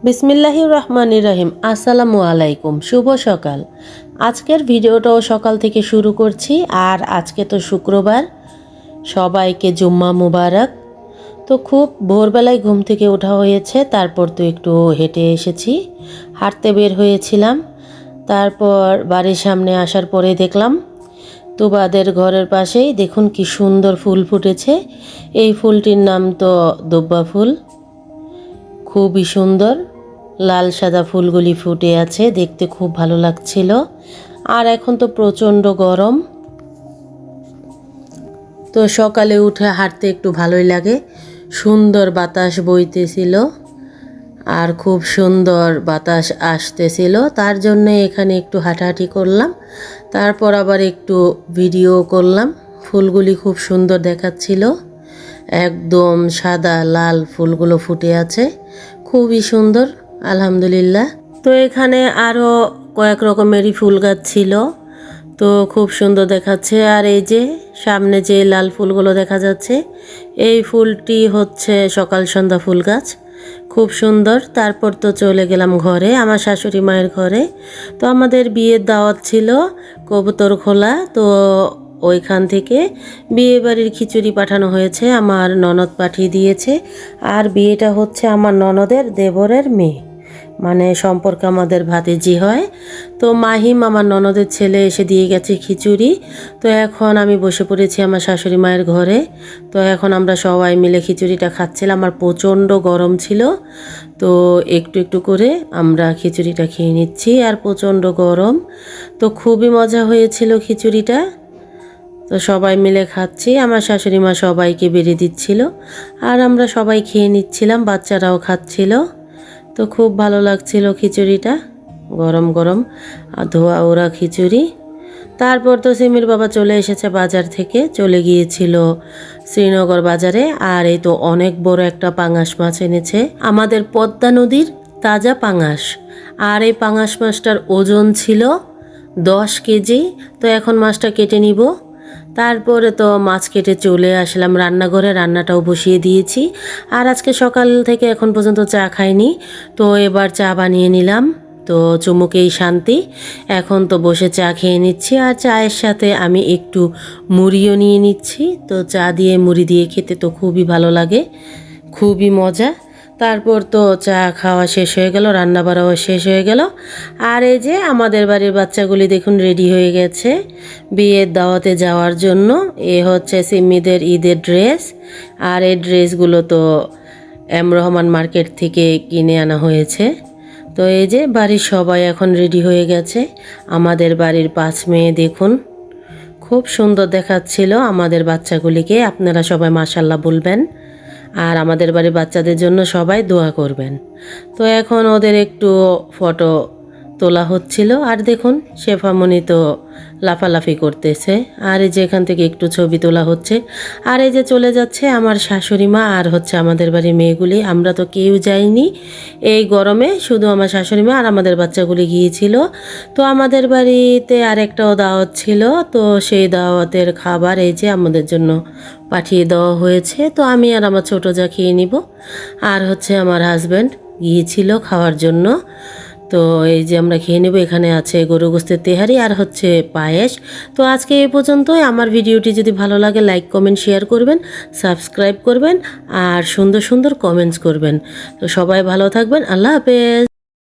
বিসমিল্লাহির রহমানির রহিম। আসসালামু আলাইকুম, শুভ সকাল। আজকের ভিডিওটাও সকাল থেকে শুরু করছি। আর আজকে তো শুক্রবার, সবাইকে জুম্মা মুবারক। তো খুব ভোরবেলায় ঘুম থেকে ওঠা হয়েছে, তারপর তো একটু হেঁটে এসেছি, হাঁটতে বের হয়েছিলাম। তারপর বাড়ির সামনে আসার পরে দেখলাম তুবাদের ঘরের পাশেই দেখুন কি সুন্দর ফুল ফুটেছে। এই ফুলটির নাম তো দুব্বা ফুল, খুবই সুন্দর। লাল সাদা ফুলগুলি ফুটে আছে, দেখতে খুব ভালো লাগছিল। আর এখন তো প্রচণ্ড গরম, তো সকালে উঠে হাঁটতে একটু ভালোই লাগে। সুন্দর বাতাস বইতেছিল আর খুব সুন্দর বাতাস আসতেছিল, তার জন্য এখানে একটু হাঁটাহাঁটি করলাম। তারপর আবার একটু ভিডিও করলাম। ফুলগুলি খুব সুন্দর দেখাচ্ছিল, একদম সাদা লাল ফুলগুলো ফুটে আছে, খুবই সুন্দর আলহামদুলিল্লাহ। তো এখানে আরও কয়েক রকমেরই ফুল গাছ ছিল, তো খুব সুন্দর দেখাচ্ছে। আর এই যে সামনে যে লাল ফুলগুলো দেখা যাচ্ছে, এই ফুলটি হচ্ছে সকাল সন্ধ্যা ফুল গাছ, খুব সুন্দর। তারপর তো চলে গেলাম ঘরে, আমার শাশুড়ি মায়ের ঘরে। তো আমাদের বিয়ের দাওয়াত ছিল কবুতরখোলা, তো ওইখান থেকে বিয়ে বাড়ির খিচুড়ি পাঠানো হয়েছে, আমার ননদ পাঠিয়ে দিয়েছে। আর বিয়েটা হচ্ছে আমার ননদের দেবরের মেয়ে, মানে সম্পর্কে আমাদের ভাতিজি হয়। তো মাহিম আমার ননদের ছেলে এসে দিয়ে গেছে খিচুড়ি। তো এখন আমি বসে পড়েছি আমার শাশুড়ি মায়ের ঘরে। তো এখন আমরা সবাই মিলে খিচুড়িটা খাচ্ছিলাম, আর প্রচণ্ড গরম ছিল, তো একটু একটু করে আমরা খিচুড়িটা খেয়ে নিচ্ছি। আর প্রচণ্ড গরম, তো খুবই মজা হয়েছিল খিচুড়িটা। তো সবাই মিলে খাচ্ছি, আমার শাশুড়ি মা সবাইকে বেড়ে দিচ্ছিল, আর আমরা সবাই খেয়ে নিচ্ছিলাম, বাচ্চারাও খাচ্ছিল। তো খুব ভালো লাগছিল খিচুড়িটা, গরম গরম ধোয়া ওরা খিচুড়ি। তারপর তো সিমির বাবা চলে এসেছে বাজার থেকে, চলে গিয়েছিল শ্রীনগর বাজারে। আর এই তো অনেক বড় একটা পাঙাশ মাছ এনেছে, আমাদের পদ্মা নদীর তাজা পাঙাশ। আর এই পাঙাশ মাছটার ওজন ছিল 10 কেজি। তো এখন মাছটা কেটে নিব। তারপরে তো মাছ কেটে চলে আসলাম রান্নাঘরে, রান্নাটাও বসিয়ে দিয়েছি। আর আজকে সকাল থেকে এখন পর্যন্ত চা খাইনি, তো এবার চা বানিয়ে নিলাম। তো চুমুকেই শান্তি, এখন তো বসে চা খেয়ে নিচ্ছি। আর চায়ের সাথে আমি একটু মুড়িও নিয়ে নিচ্ছি। তো চা দিয়ে মুড়ি দিয়ে খেতে তো খুবই ভালো লাগে, খুবই মজা। তারপর তো চা খাওয়া শেষ হয়ে গেল, রান্না বাড়াও শেষ হয়ে গেল। আর এই যে আমাদের বাড়ির বাচ্চাগুলি দেখুন রেডি হয়ে গেছে বিয়ের দাওয়াতে যাওয়ার জন্য। এ হচ্ছে সিম্মিদের ঈদের ড্রেস, আর এই ড্রেসগুলো তো এম রহমান মার্কেট থেকে কিনে আনা হয়েছে। তো এই যে বাড়ির সবাই এখন রেডি হয়ে গেছে। আমাদের বাড়ির 5 মেয়ে দেখুন, খুব সুন্দর দেখাচ্ছিল আমাদের বাচ্চাগুলিকে। আপনারা সবাই মাশাল্লাহ বলবেন, আর আমাদের বাড়ির বাচ্চাদের জন্য সবাই দোয়া করবেন। তো এখন ওদের একটু ফটো তোলা হচ্ছিল। আর দেখুন শেফামণি তো লাফালাফি করতেছে, আর এই যে এখান থেকে একটু ছবি তোলা হচ্ছে। আর এই যে চলে যাচ্ছে আমার শাশুড়ি মা আর হচ্ছে আমাদের বাড়ির মেয়েগুলি। আমরা তো কেউ যাইনি এই গরমে, শুধু আমার শাশুড়ি মা আর আমাদের বাচ্চাগুলি গিয়েছিল। তো আমাদের বাড়িতে আরেকটাও দাওয়াত ছিল, তো সেই দাওয়াতের খাবার এই যে আমাদের জন্য পাঠিয়ে দেওয়া হয়েছে। তো আমি আর আমার ছোটো যা খেয়ে নিব, আর হচ্ছে আমার হাজব্যান্ড গিয়েছিল খাওয়ার জন্য। তো এই যে আমরা খেয়ে নেব। এখানে আছে গরু গোস্তের তেহারি আর হচ্ছে পায়েস। তো আজকে এই পর্যন্তই। আমার ভিডিওটি যদি ভালো লাগে লাইক কমেন্ট শেয়ার করবেন, সাবস্ক্রাইব করবেন, আর সুন্দর সুন্দর কমেন্টস করবেন। তো সবাই ভালো থাকবেন, আল্লাহ হাফেজ।